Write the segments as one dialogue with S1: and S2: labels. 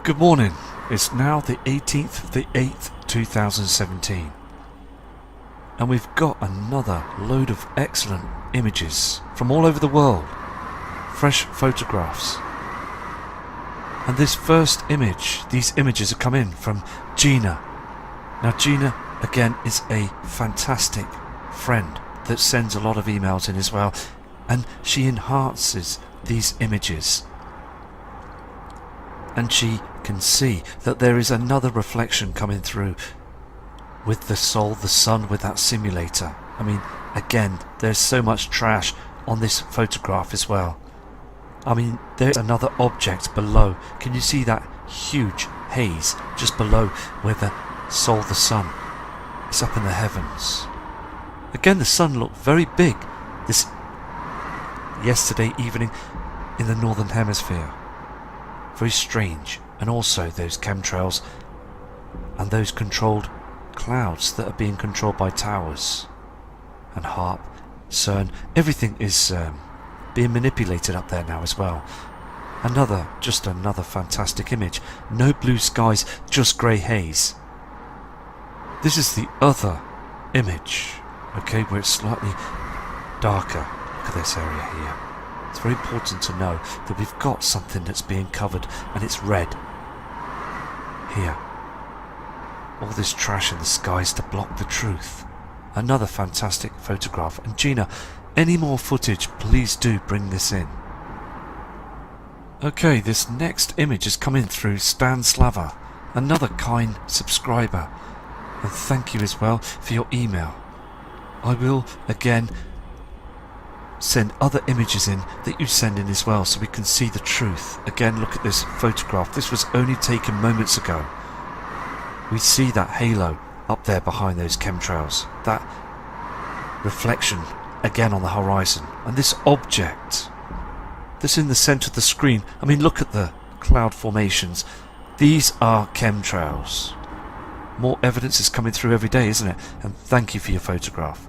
S1: Good morning. It's now the 18th of the 8th, 2017. And we've got another load of excellent images from all over the world. Fresh photographs. And this first image, these images are come in from Gina. Now Gina, again, is a fantastic friend that sends a lot of emails in as well. And she enhances these images. And she can see that there is another reflection coming through with the soul, the sun, with that simulator. I mean, again, there's so much trash on this photograph as well. I mean, there's another object below. Can you see that huge haze just below where the soul, the sun, is up in the heavens? Again, the sun looked very big this yesterday evening in the northern hemisphere. Very strange. And also those chemtrails and those controlled clouds that are being controlled by towers and HARP, CERN, everything is being manipulated up there now as well. Just another fantastic image. No blue skies, just grey haze. This is the other image, okay, where it's slightly darker. Look at this area here. It's very important to know that we've got something that's being covered and it's red. Here. All this trash in the skies to block the truth. Another fantastic photograph. And Gina, any more footage, please do bring this in. Okay, this next image is coming through Stanislava, another kind subscriber. And thank you as well for your email. I will, again, send other images in that you send in as well so we can see the truth. Again, look at this photograph. This was only taken moments ago. We see that halo up there behind those chemtrails. That reflection again on the horizon. And this object that's in the centre of the screen. I mean, look at the cloud formations. These are chemtrails. More evidence is coming through every day, isn't it? And thank you for your photograph.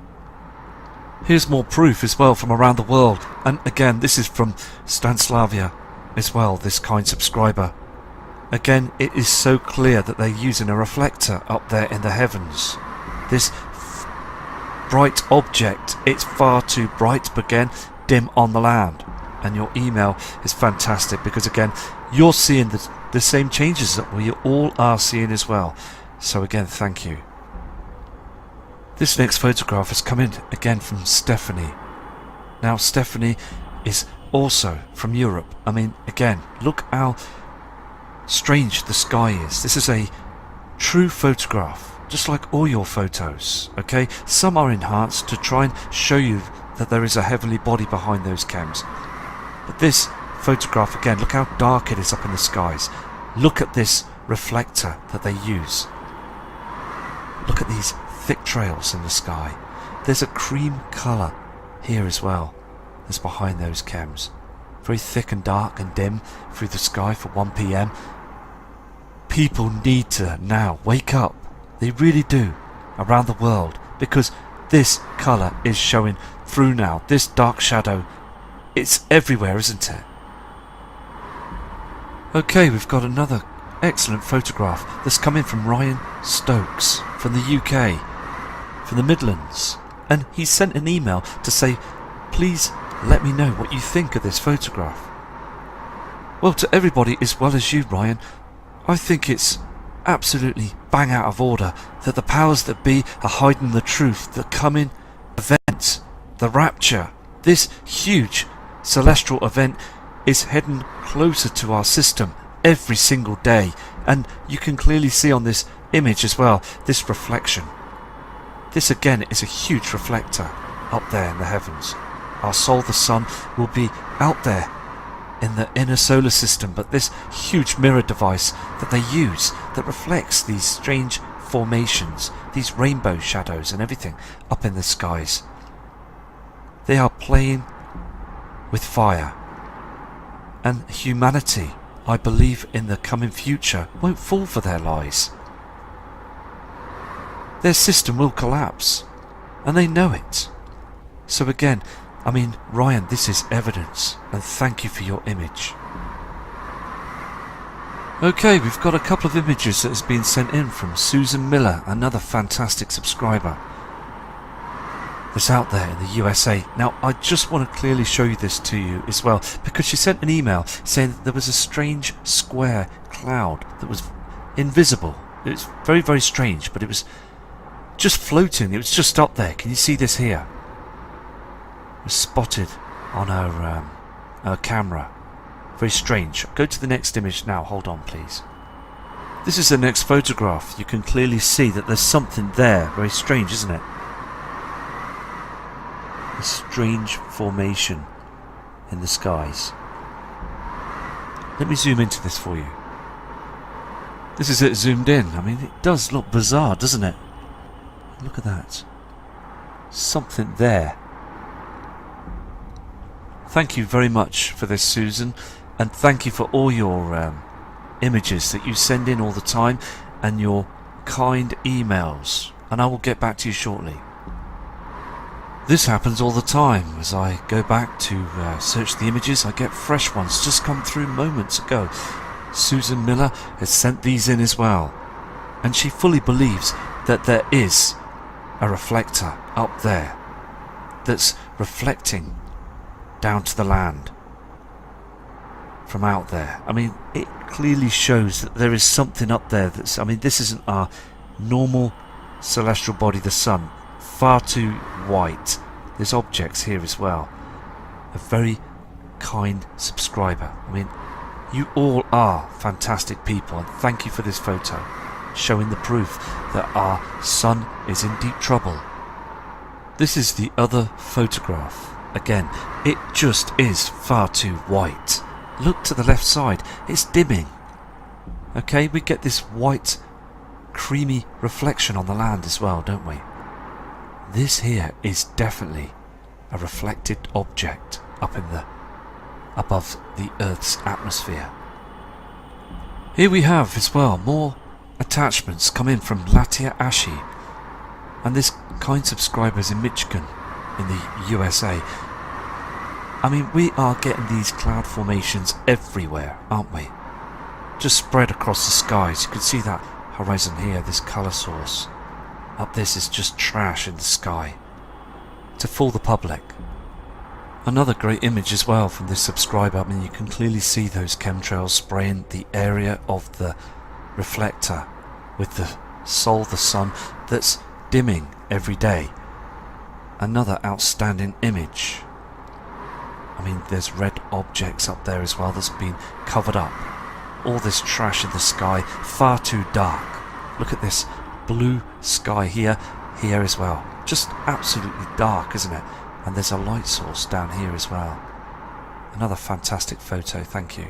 S1: Here's more proof as well from around the world, and again this is from Stanislavia as well, this kind subscriber. Again, it is so clear that they're using a reflector up there in the heavens. This bright object, it's far too bright, but again, dim on the land. And your email is fantastic because again, you're seeing the same changes that we all are seeing as well. So again, thank you. This next photograph has come in again from Stephanie. Now Stephanie is also from Europe. I mean, again, look how strange the sky is. This is a true photograph, just like all your photos, okay? Some are enhanced to try and show you that there is a heavenly body behind those chems. But this photograph, again, look how dark it is up in the skies. Look at this reflector that they use. Look at these thick trails in the sky. There's a cream colour here as well as behind those chems. Very thick and dark and dim through the sky for 1 PM. People need to now wake up. They really do, around the world, because this colour is showing through now. This dark shadow, it's everywhere, isn't it? Okay, we've got another excellent photograph that's come in from Ryan Stokes from the UK, from the Midlands, and he sent an email to say, please let me know what you think of this photograph. Well, to everybody as well as you, Ryan, I think it's absolutely bang out of order that the powers that be are hiding the truth. The coming event, the rapture, this huge celestial event is heading closer to our system every single day. And you can clearly see on this image as well, this reflection. This again is a huge reflector up there in the heavens. Our Sol, the Sun, will be out there in the inner solar system, but this huge mirror device that they use that reflects these strange formations, these rainbow shadows and everything up in the skies. They are playing with fire. And humanity, I believe in the coming future, won't fall for their lies. Their system will collapse, and they know it. So again, I mean, Ryan, this is evidence, and thank you for your image. Okay, we've got a couple of images that has been sent in from Susan Miller, another fantastic subscriber that's out there in the USA. Now, I just want to clearly show you this to you as well, because she sent an email saying that there was a strange square cloud that was invisible. It's very, very strange, but it was just floating. It was just up there. Can you see this here? Was spotted on her camera. Very strange. Go to the next image now. Hold on, please. This is the next photograph. You can clearly see that there's something there. Very strange, isn't it? A strange formation in the skies. Let me zoom into this for you. This is it zoomed in. I mean, it does look bizarre, doesn't it? Look at that. Something there. Thank you very much for this, Susan, and thank you for all your images that you send in all the time and your kind emails, and I will get back to you shortly. This happens all the time. As I go back to search the images, I get fresh ones just come through moments ago. Susan Miller has sent these in as well, and she fully believes that there is a reflector up there that's reflecting down to the land from out there. I mean, it clearly shows that there is something up there that's, I mean, this isn't our normal celestial body, the sun. Far too white. There's objects here as well. A very kind subscriber. I mean, you all are fantastic people, and thank you for this photo showing the proof that our sun is in deep trouble. This is the other photograph. Again, it just is far too white. Look to the left side, it's dimming. Okay, we get this white, creamy reflection on the land as well, don't we? This here is definitely a reflected object up in the above the Earth's atmosphere. Here we have as well more attachments come in from Latia Ashi, and this kind subscriber is in Michigan in the USA. I mean, we are getting these cloud formations everywhere, aren't we? Just spread across the skies. You can see that horizon here, this colour source. Up this is just trash in the sky to fool the public. Another great image as well from this subscriber. I mean, you can clearly see those chemtrails spraying the area of the reflector with the Sol, the sun, that's dimming every day. Another outstanding image. I mean, there's red objects up there as well that's been covered up. All this trash in the sky, far too dark. Look at this blue sky here as well. Just absolutely dark, isn't it? And there's a light source down here as well. Another fantastic photo, thank you.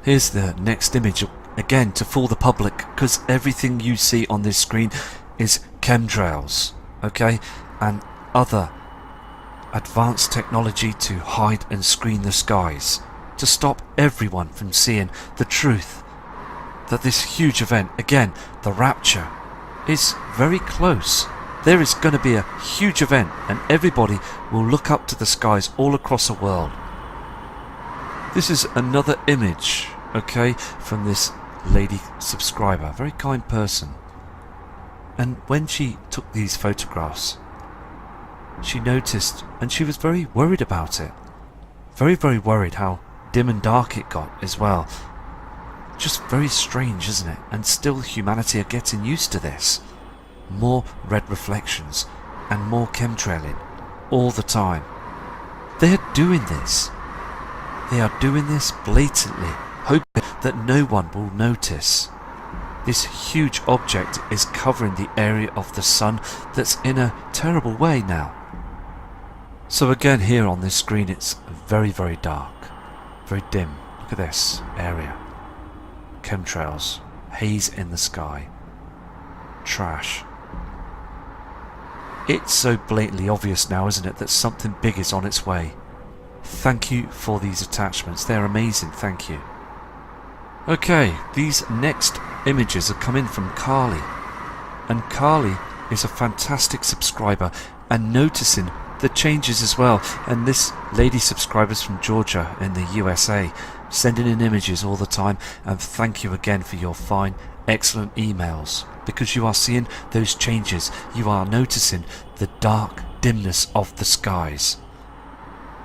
S1: Here's the next image, again to fool the public, because everything you see on this screen is chemtrails, okay? And other advanced technology to hide and screen the skies, to stop everyone from seeing the truth that this huge event, again, the rapture, is very close. There is going to be a huge event and everybody will look up to the skies all across the world. This is another image, okay, from this lady subscriber, very kind person. And when she took these photographs, she noticed, and she was very worried about it. Very, very worried how dim and dark it got as well. Just very strange, isn't it? And still humanity are getting used to this. More red reflections and more chemtrailing all the time. They are doing this. They are doing this blatantly, hoping that no one will notice. This huge object is covering the area of the sun that's in a terrible way now. So again, here on this screen it's very, very dark, very dim. Look at this area. Chemtrails, haze in the sky, trash. It's so blatantly obvious now, isn't it, that something big is on its way. Thank you for these attachments, they're amazing, thank you. Okay, these next images are coming from Carly, and Carly is a fantastic subscriber and noticing the changes as well, and this lady subscriber's from Georgia in the USA, sending in images all the time, and thank you again for your fine, excellent emails, because you are seeing those changes, you are noticing the dark dimness of the skies.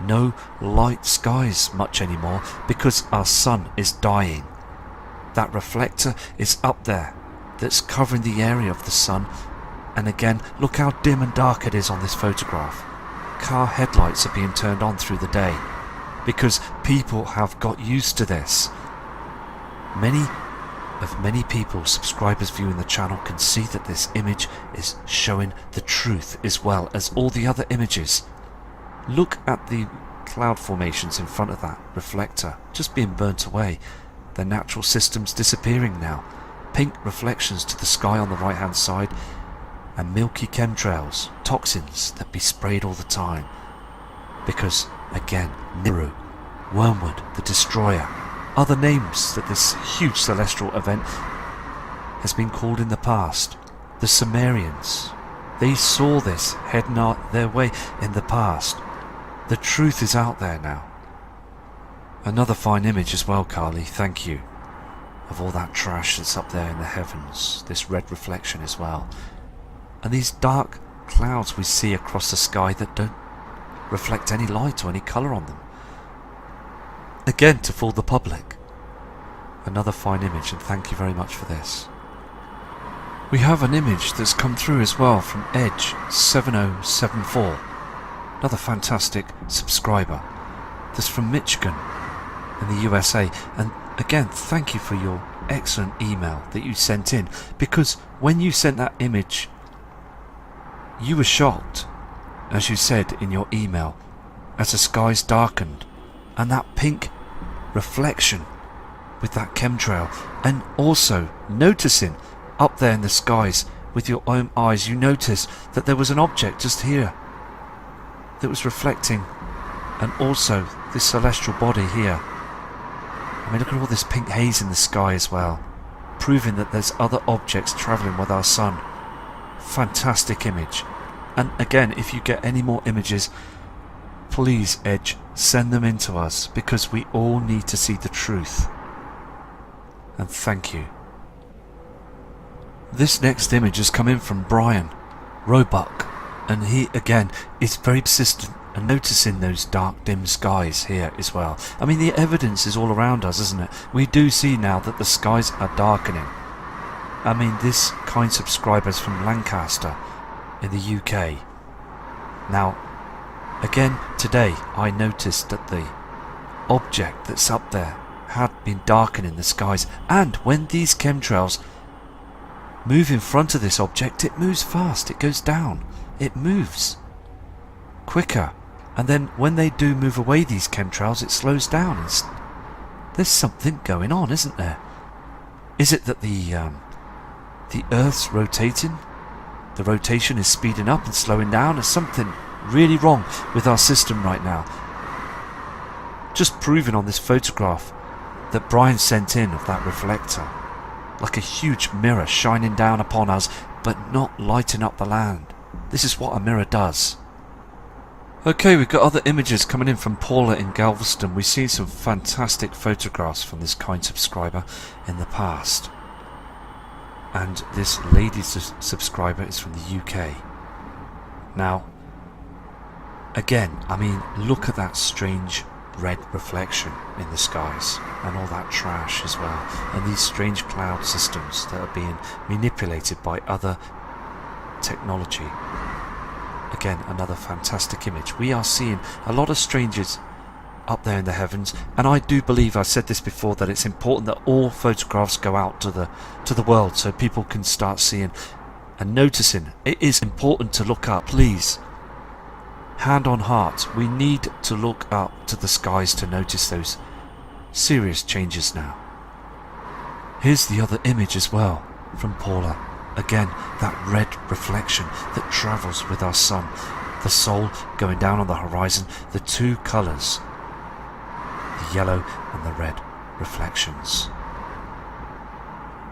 S1: No light skies much anymore because our sun is dying. That reflector is up there that's covering the area of the sun, and again, look how dim and dark it is on this photograph. Car headlights are being turned on through the day because people have got used to this. Many people, subscribers viewing the channel, can see that this image is showing the truth as well as all the other images. Look at the cloud formations in front of that reflector just being burnt away. Their natural systems disappearing now. Pink reflections to the sky on the right hand side, and milky chemtrails, toxins that be sprayed all the time. Because, again, Nibiru, Wormwood, the Destroyer, other names that this huge celestial event has been called in the past. The Sumerians, they saw this heading out their way in the past. The truth is out there now. Another fine image as well, Carly, thank you, of all that trash that's up there in the heavens, this red reflection as well. And these dark clouds we see across the sky that don't reflect any light or any colour on them. Again, to fool the public. Another fine image, and thank you very much for this. We have an image that's come through as well from Edge7074. Another fantastic subscriber. That's from Michigan in the USA. And again, thank you for your excellent email that you sent in. Because when you sent that image, you were shocked, as you said in your email, as the skies darkened. And that pink reflection with that chemtrail, and also noticing up there in the skies with your own eyes, you notice that there was an object just here that was reflecting, and also this celestial body here. I mean, look at all this pink haze in the sky as well, proving that there's other objects travelling with our sun. Fantastic image. And again, if you get any more images, please, Edge, send them in to us, because we all need to see the truth. And thank you. This next image has come in from Brian Roebuck, and he again is very persistent and noticing those dark dim skies here as well. I mean, the evidence is all around us, isn't it? We do see now that the skies are darkening. I mean, this kind subscriber is from Lancaster in the UK. Now, again today I noticed that the object that's up there had been darkening the skies, and when these chemtrails move in front of this object, it moves fast, it goes down, it moves quicker, and then when they do move away, these chemtrails, it slows down. There's something going on, isn't there? Is it that the Earth's rotating? The rotation is speeding up and slowing down? There's something really wrong with our system right now. Just proving on this photograph that Brian sent in of that reflector, like a huge mirror shining down upon us, but not lighting up the land. This is what a mirror does. Okay, we've got other images coming in from Paula in Galveston. We've seen some fantastic photographs from this kind subscriber in the past. And this lady subscriber is from the UK. Now, again, I mean, look at that strange red reflection in the skies and all that trash as well, and these strange cloud systems that are being manipulated by other technology. Again, another fantastic image. We are seeing a lot of strangers up there in the heavens, and I do believe, I've said this before, that it's important that all photographs go out to the world so people can start seeing and noticing. It is important to look up, please. Hand on heart, we need to look up to the skies to notice those serious changes now. Here's the other image as well from Paula. Again, that red reflection that travels with our sun, the Sol going down on the horizon, the two colours, the yellow and the red reflections.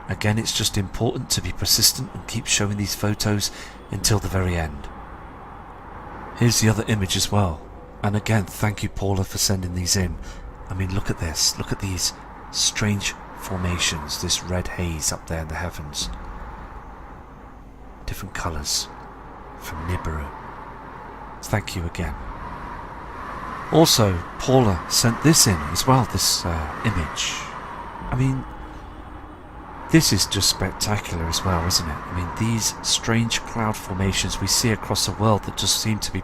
S1: Again, it's just important to be persistent and keep showing these photos until the very end. Here's the other image as well, and again, thank you, Paula, for sending these in. I mean, look at this, look at these strange formations, this red haze up there in the heavens. Different colours from Nibiru. Thank you again. Also, Paula sent this in as well, this image. I mean, this is just spectacular as well, isn't it? I mean, these strange cloud formations we see across the world that just seem to be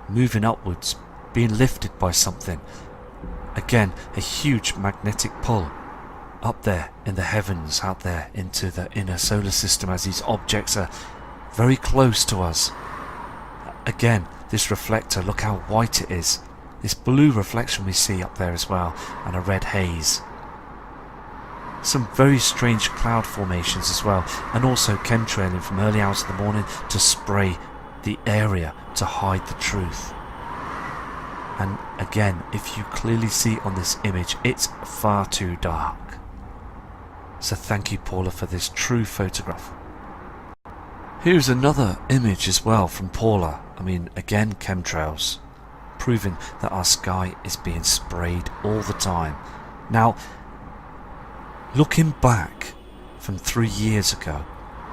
S1: moving upwards, being lifted by something. Again, a huge magnetic pull up there in the heavens, out there into the inner solar system, as these objects are very close to us. Again, this reflector, look how white it is. This blue reflection we see up there as well, and a red haze. Some very strange cloud formations as well, and also chemtrailing from early hours of the morning to spray the area to hide the truth. And again, if you clearly see on this image, it's far too dark. So thank you, Paula, for this true photograph. Here's another image as well from Paula. I mean, again, chemtrails, proving that our sky is being sprayed all the time. Now, looking back from 3 years ago,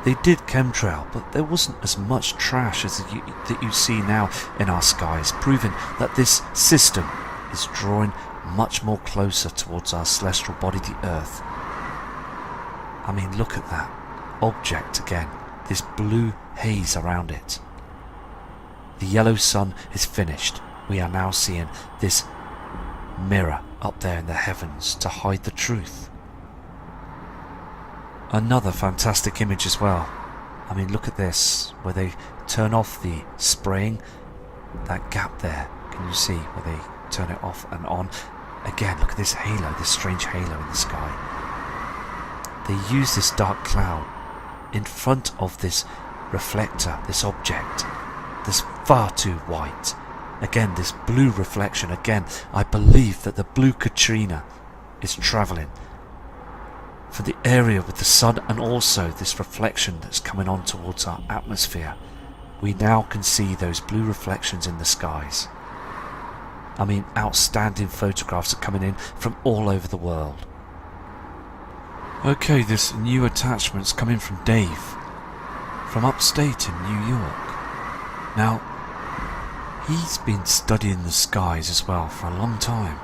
S1: they did chemtrail, but there wasn't as much trash as that you see now in our skies, proving that this system is drawing much more closer towards our celestial body, the Earth. I mean, look at that object again, this blue haze around it. The yellow sun is finished. We are now seeing this mirror up there in the heavens to hide the truth. Another fantastic image as well. I mean, look at this, where they turn off the spraying, that gap there, can you see, where they turn it off and on. Again, look at this halo, this strange halo in the sky. They use this dark cloud in front of this reflector, this object, this far too white. Again, this blue reflection. Again, I believe that the blue Katrina is travelling for the area with the sun, and also this reflection that's coming on towards our atmosphere. We now can see those blue reflections in the skies. I mean, outstanding photographs are coming in from all over the world. Okay, this new attachment's coming from Dave, from upstate in New York. Now, he's been studying the skies as well for a long time,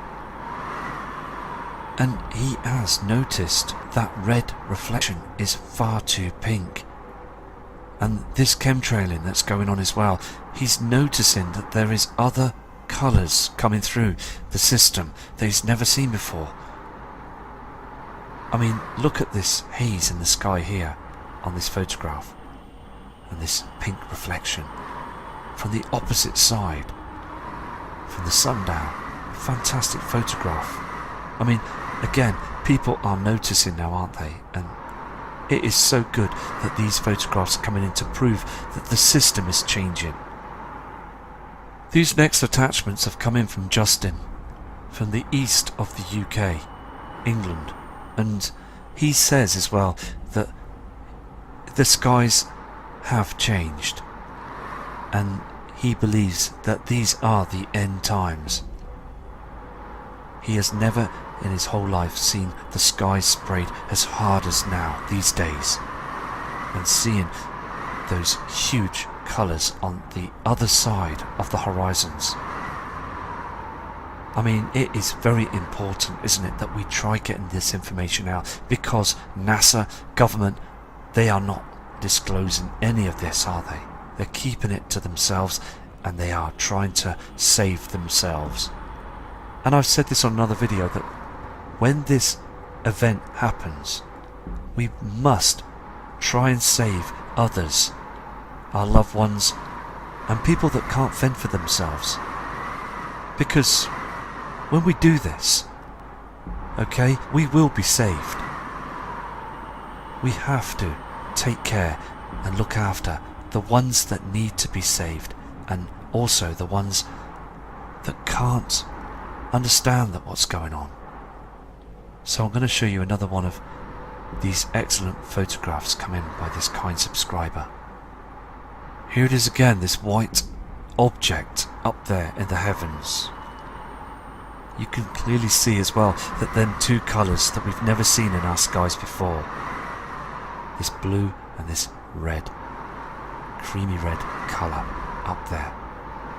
S1: and he has noticed that red reflection is far too pink. And this chemtrailing that's going on as well, he's noticing that there is other colours coming through the system that he's never seen before. I mean, look at this haze in the sky here on this photograph, and this pink reflection from the opposite side, from the sundown. Fantastic photograph. I mean, again, people are noticing now, aren't they? And it is so good that these photographs are coming in to prove that the system is changing. These next attachments have come in from Justin, from the east of the UK, England, and he says as well that the skies have changed, and he believes that these are the end times. He has never in his whole life seen the skies sprayed as hard as now these days, and seeing those huge colours on the other side of the horizons. I mean, it is very important, isn't it, that we try getting this information out, because NASA, government, they are not disclosing any of this, are they? They're keeping it to themselves, and they are trying to save themselves. And I've said this on another video, that when this event happens, we must try and save others, our loved ones, and people that can't fend for themselves. Because when we do this, okay, we will be saved. We have to take care and look after the ones that need to be saved, and also the ones that can't understand that what's going on. So I'm going to show you another one of these excellent photographs come in by this kind subscriber. Here it is again, this white object up there in the heavens. You can clearly see as well that them two colours that we've never seen in our skies before. This blue and this red, creamy red colour up there.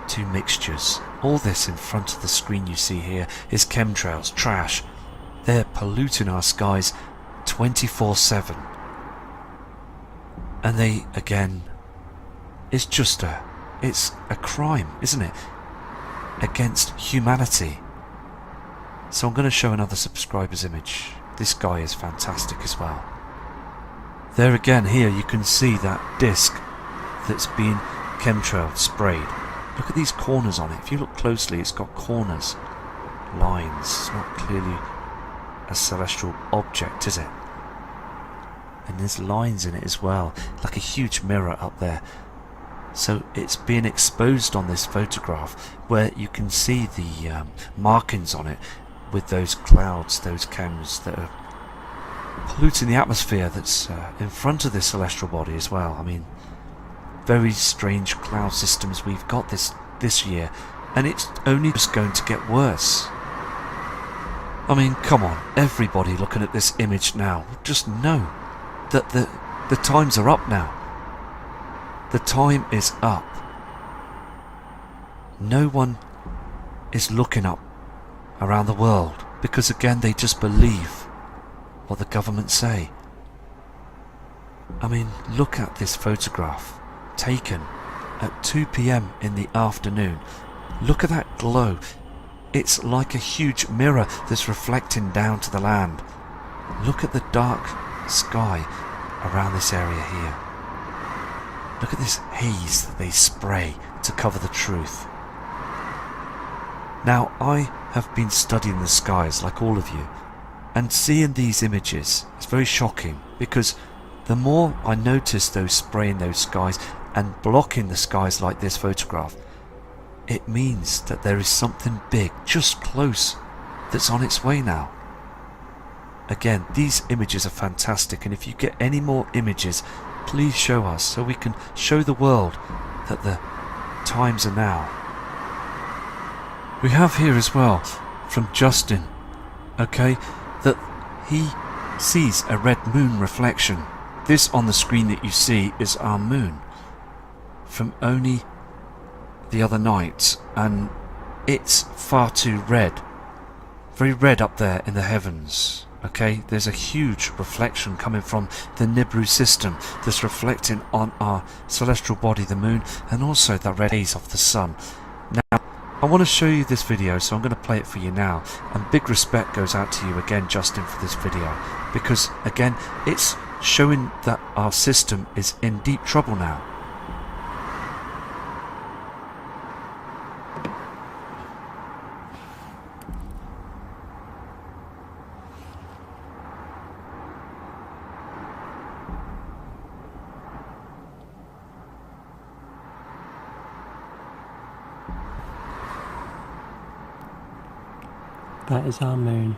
S1: Two mixtures. All this in front of the screen you see here is chemtrails, trash. They're polluting our skies 24/7. And they, again, it's a crime, isn't it? Against humanity. So I'm going to show another subscriber's image. This guy is fantastic as well. There again, here you can see that disc that's been chemtrail sprayed. Look at these corners on it. If you look closely, it's got corners, lines. It's not clearly a celestial object, is it? And there's lines in it as well, like a huge mirror up there. So it's being exposed on this photograph, where you can see the markings on it with those clouds, those chems that are polluting the atmosphere that's in front of this celestial body as well. I mean, very strange cloud systems we've got this year, and it's only just going to get worse. I mean, come on, everybody looking at this image now, just know that the times are up now. The time is up. No one is looking up around the world, because again they just believe what the government say. I mean, look at this photograph taken at 2 PM in the afternoon. Look at that glow. It's like a huge mirror that's reflecting down to the land. Look at the dark sky around this area here. Look at this haze that they spray to cover the truth. Now, I have been studying the skies like all of you, and seeing these images is very shocking, because the more I notice those spraying those skies and blocking the skies like this photograph, it means that there is something big just close that's on its way now. Again, these images are fantastic, and if you get any more images, please show us so we can show the world that the times are now. We have here as well from Justin, okay, that he sees a red moon reflection. This on the screen that you see is our moon from only the other night, and it's far too red, very red up there in the heavens. Okay, there's a huge reflection coming from the Nibiru system that's reflecting on our celestial body, the moon, and also the red haze of the sun. Now, I want to show you this video, so I'm going to play it for you now, and big respect goes out to you again, Justin, for this video, because again, it's showing that our system is in deep trouble now.
S2: That is our moon.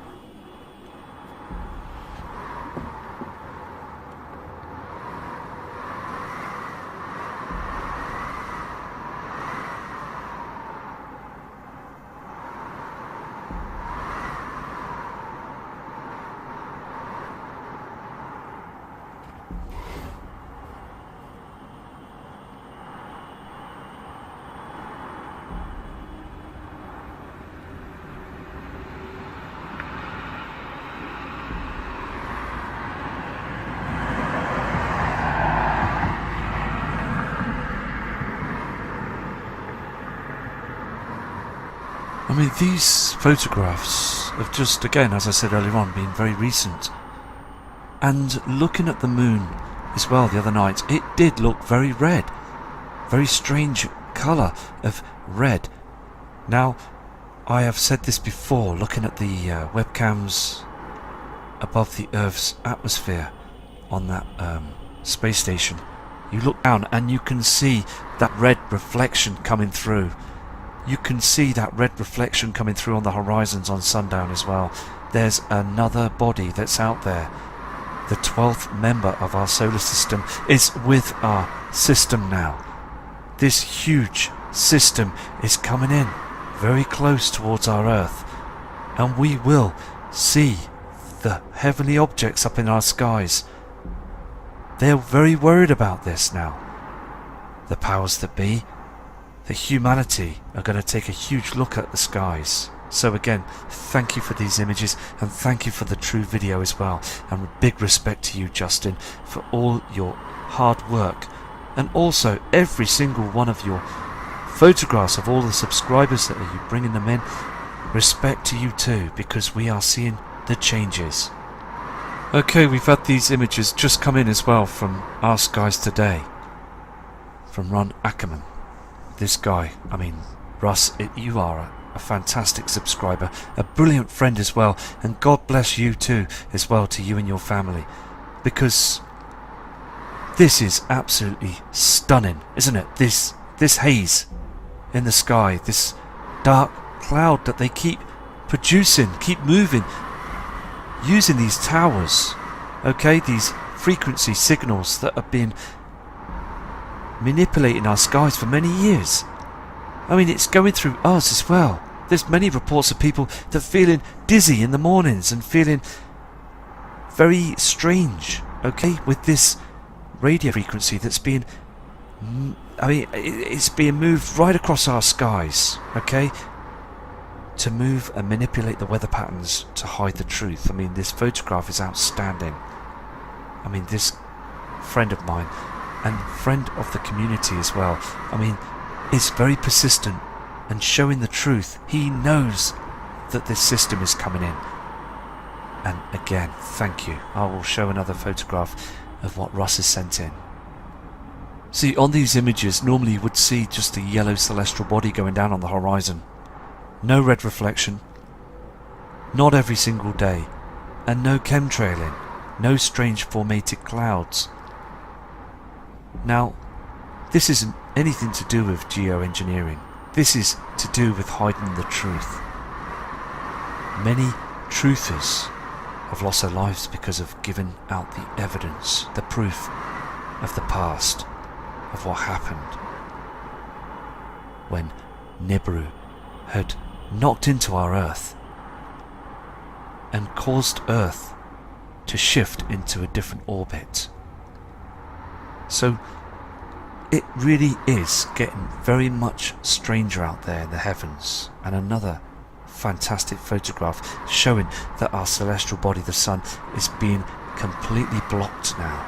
S1: I mean, these photographs have just, again, as I said earlier on, been very recent. And looking at the moon as well the other night, it did look very red. Very strange colour of red. Now, I have said this before, looking at the webcams above the Earth's atmosphere on that space station. You look down and you can see that red reflection coming through. You can see that red reflection coming through on the horizons on sundown as well. There's another body that's out there. The 12th member of our solar system is with our system now. This huge system is coming in very close towards our Earth, and we will see the heavenly objects up in our skies. They're very worried about this now. The powers that be, the humanity, are going to take a huge look at the skies. So again, thank you for these images, and thank you for the true video as well. And big respect to you, Justin, for all your hard work, and also every single one of your photographs of all the subscribers that are you bringing them in. Respect to you too, because we are seeing the changes. Okay, we've had these images just come in as well from Our Skies Today, from Ron Ackerman. This guy, I mean, Russ, you are a fantastic subscriber, a brilliant friend as well, and God bless you too as well, to you and your family, because this is absolutely stunning, isn't it? This haze in the sky, this dark cloud that they keep producing, keep moving, using these towers, okay, these frequency signals that have been manipulating our skies for many years. I mean, it's going through us as well. There's many reports of people that are feeling dizzy in the mornings and feeling very strange, okay, with this radio frequency that's being, I mean, it's being moved right across our skies, okay, to move and manipulate the weather patterns to hide the truth. I mean, this photograph is outstanding. I mean, this friend of mine and friend of the community as well, I mean, is very persistent and showing the truth. He knows that this system is coming in. And again, thank you. I will show another photograph of what Russ has sent in. See, on these images, normally you would see just a yellow celestial body going down on the horizon. No red reflection, not every single day, and no chemtrailing, no strange formated clouds. Now, this isn't anything to do with geoengineering. This is to do with hiding the truth. Many truthers have lost their lives because of giving out the evidence, the proof of the past, of what happened when Nibiru had knocked into our Earth and caused Earth to shift into a different orbit. So it really is getting very much stranger out there in the heavens. And another fantastic photograph showing that our celestial body, the sun, is being completely blocked now,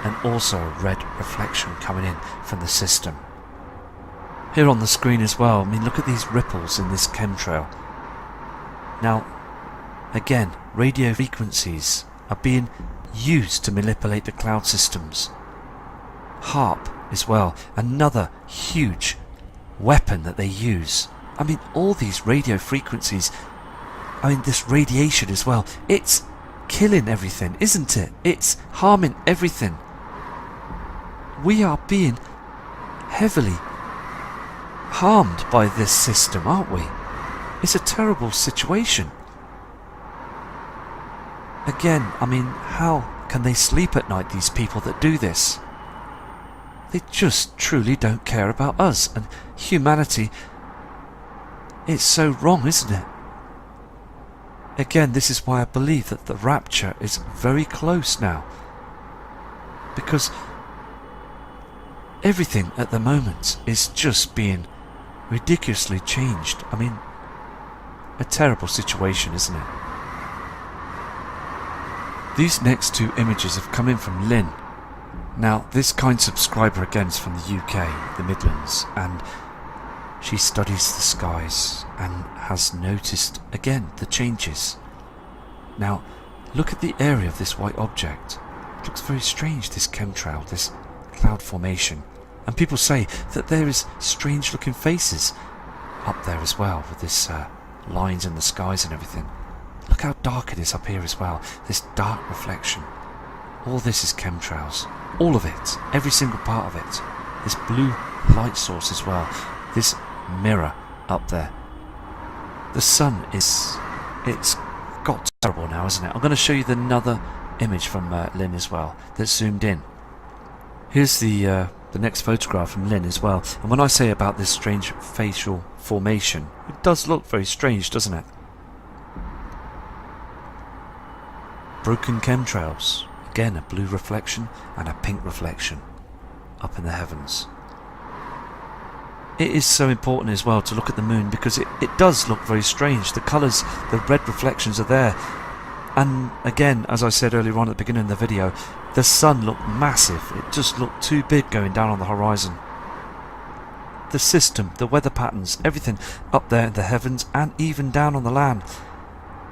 S1: and also a red reflection coming in from the system. Here on the screen as well, I mean, look at these ripples in this chemtrail. Now, again, radio frequencies are being used to manipulate the cloud systems. HARP as well, another huge weapon that they use. I mean, all these radio frequencies, I mean, this radiation as well, it's killing everything, isn't it? It's harming everything. We are being heavily harmed by this system, aren't we? It's a terrible situation. Again, I mean, how can they sleep at night, these people that do this? They just truly don't care about us and humanity. It's so wrong, isn't it? Again, this is why I believe that the rapture is very close now, because everything at the moment is just being ridiculously changed. I mean, a terrible situation, isn't it? These next two images have come in from Lynn. Now, this kind subscriber again is from the UK, the Midlands, and She studies the skies and has noticed again the changes. Now, look at the area of this white object. It looks very strange, this chemtrail, this cloud formation. And people say that there is strange looking faces up there as well, with this lines in the skies and everything. Look how dark it is up here as well, this dark reflection. All this is chemtrails. All of it, every single part of it. This blue light source as well, this mirror up there. The sun is... it's got terrible now, isn't it? I'm going to show you another image from Lynn as well, that's zoomed in. Here's the next photograph from Lynn as well. And when I say about this strange facial formation, it does look very strange, doesn't it? Broken chemtrails. Again, a blue reflection and a pink reflection up in the heavens. It is so important as well to look at the moon because it does look very strange. The colours, the red reflections are there. And again, as I said earlier on at the beginning of the video, the sun looked massive. It just looked too big going down on the horizon. The system, the weather patterns, everything up there in the heavens and even down on the land.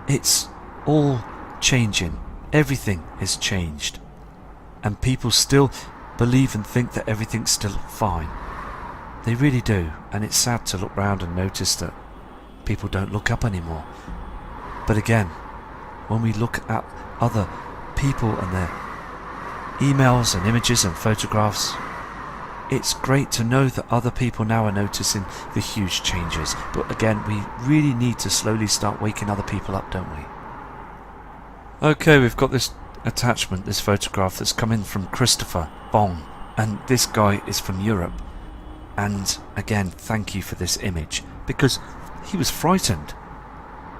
S1: It's all changing. Everything is changed. And people still believe and think that everything's still fine. They really do. And it's sad to look round and notice that people don't look up anymore. But again, when we look at other people and their emails and images and photographs, it's great to know that other people now are noticing the huge changes. But again, we really need to slowly start waking other people up, don't we? Okay, we've got this attachment, this photograph that's come in from Christopher Bong, and this guy is from Europe. And again, thank you for this image, because he was frightened.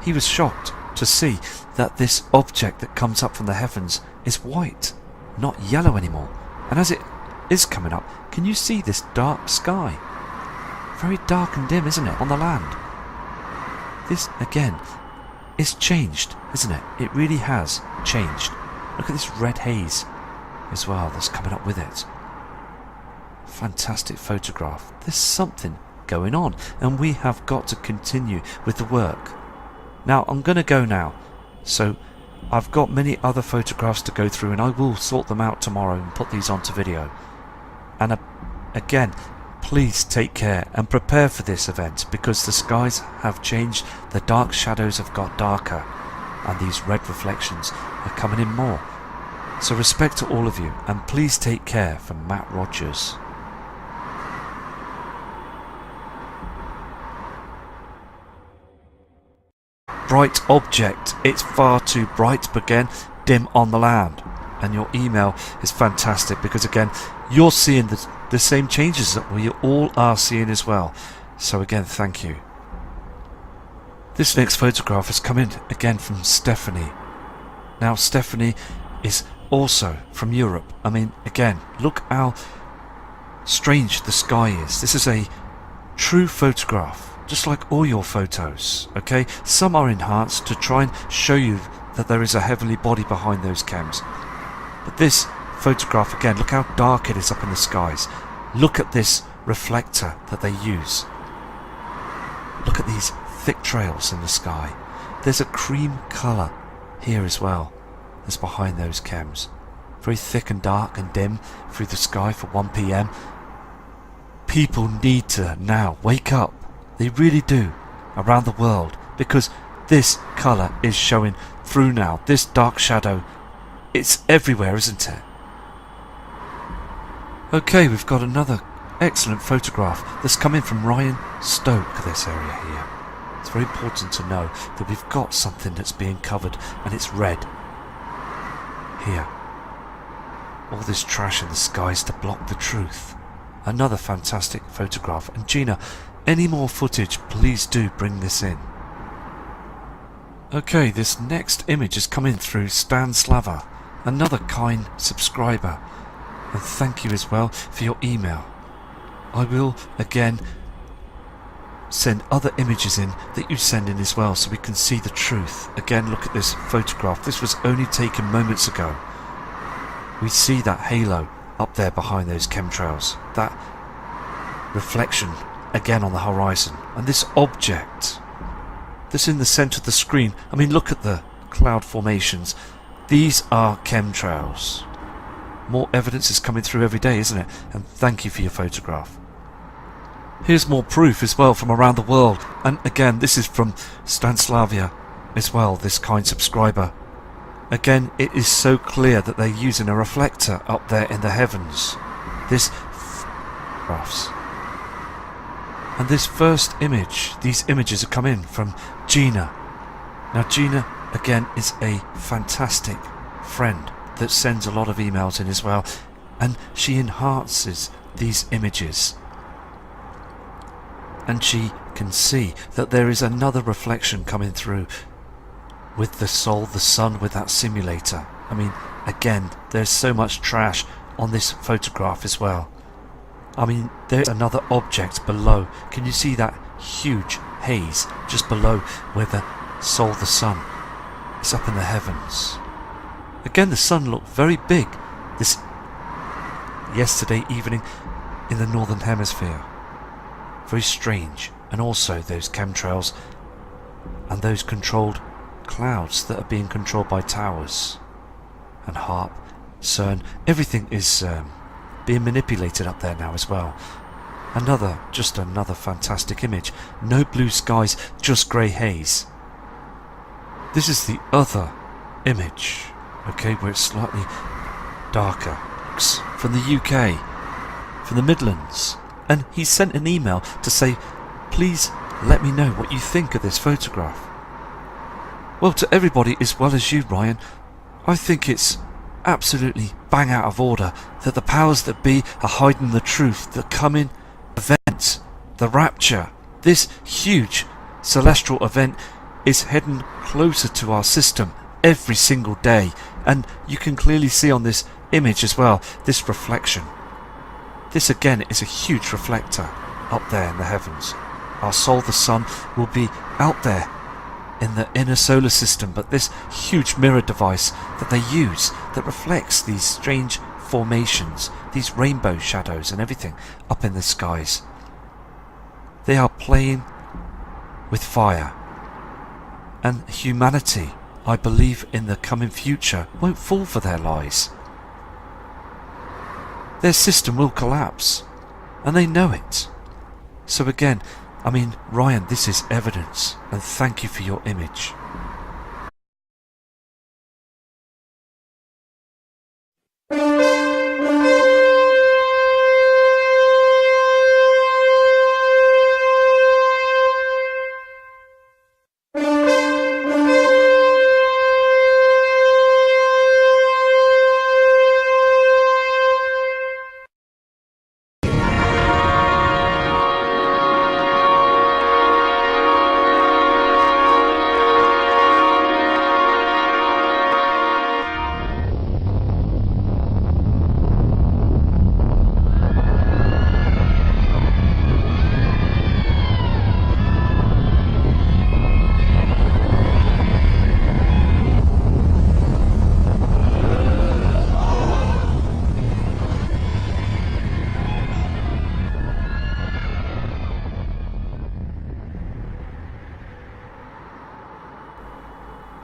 S1: He was shocked to see that this object that comes up from the heavens is white, not yellow anymore. And as it is coming up, can you see this dark sky? Very dark and dim, isn't it, on the land? This, again, is changed, isn't it? It really has changed. Look at this red haze as well that's coming up with it. Fantastic photograph. There's something going on, and we have got to continue with the work. Now, I'm going to go now, so I've got many other photographs to go through, and I will sort them out tomorrow and put these onto video. And again, please take care and prepare for this event, because the skies have changed, the dark shadows have got darker, and these red reflections are coming in more. So respect to all of you, and please take care. From Matt Rogers. Bright object. It's far too bright, but again, dim on the land. And your email is fantastic, because again, you're seeing the same changes that we all are seeing as well. So again, thank you. This next photograph has come in again from Stephanie. Now, Stephanie is also from Europe. I mean, again, look how strange the sky is. This is a true photograph, just like all your photos, okay? Some are enhanced to try and show you that there is a heavenly body behind those chems. But this photograph, again, look how dark it is up in the skies. Look at this reflector that they use. Look at these thick trails in the sky. There's a cream colour here as well that's behind those chems. Very thick and dark and dim through the sky for 1 PM. People need to now wake up. They really do, around the world, because this colour is showing through now. This dark shadow, it's everywhere, isn't it? Okay, we've got another excellent photograph that's coming from Ryan Stoke, this area here. It's very important to know that we've got something that's being covered, and it's red. Here. All this trash in the skies to block the truth. Another fantastic photograph. And Gina, any more footage, please do bring this in. Okay, this next image is coming through Stan Slava, another kind subscriber. And thank you as well for your email. I will again send other images in that you send in as well, so we can see the truth. Again, look at this photograph. This was only taken moments ago. We see that halo up there behind those chemtrails. That reflection again on the horizon. And this object, this in the centre of the screen, I mean, look at the cloud formations. These are chemtrails. More evidence is coming through every day, isn't it? And thank you for your photograph. Here's more proof as well from around the world. And again, this is from Stanislavia as well, this kind subscriber. Again, it is so clear that they're using a reflector up there in the heavens. This photographs. And this first image, these images have come in from Gina. Now Gina, again, is a fantastic friend that sends a lot of emails in as well. And she enhances these images. And she can see that there is another reflection coming through with the Sol, the sun, with that simulator. I mean, again, there's so much trash on this photograph as well. I mean, there's another object below. Can you see that huge haze just below where the Sol, the sun, is up in the heavens? Again, the sun looked very big this yesterday evening in the northern hemisphere. Very strange. And also those chemtrails and those controlled clouds that are being controlled by towers and HARP, CERN. Everything is being manipulated up there now as well. Just another fantastic image. No blue skies, just grey haze. This is the other image, okay, where it's slightly darker. It's from the UK, from the Midlands. And he sent an email to say, please let me know what you think of this photograph. Well, to everybody as well as you, Ryan, I think it's absolutely bang out of order that the powers that be are hiding the truth. The coming event, the rapture, this huge celestial event is heading closer to our system every single day. And you can clearly see on this image as well, this reflection. This again is a huge reflector up there in the heavens. Our Sol, the sun, will be out there in the inner solar system, but this huge mirror device that they use that reflects these strange formations, these rainbow shadows and everything up in the skies. They are playing with fire. And humanity, I believe in the coming future, won't fall for their lies. Their system will collapse, and they know it. So again, I mean, Ryan, this is evidence, and thank you for your image.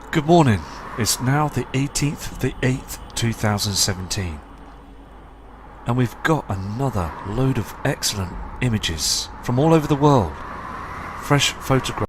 S1: Good morning. It's now the 18th of the 8th, 2017. And we've got another load of excellent images from all over the world. Fresh photographs.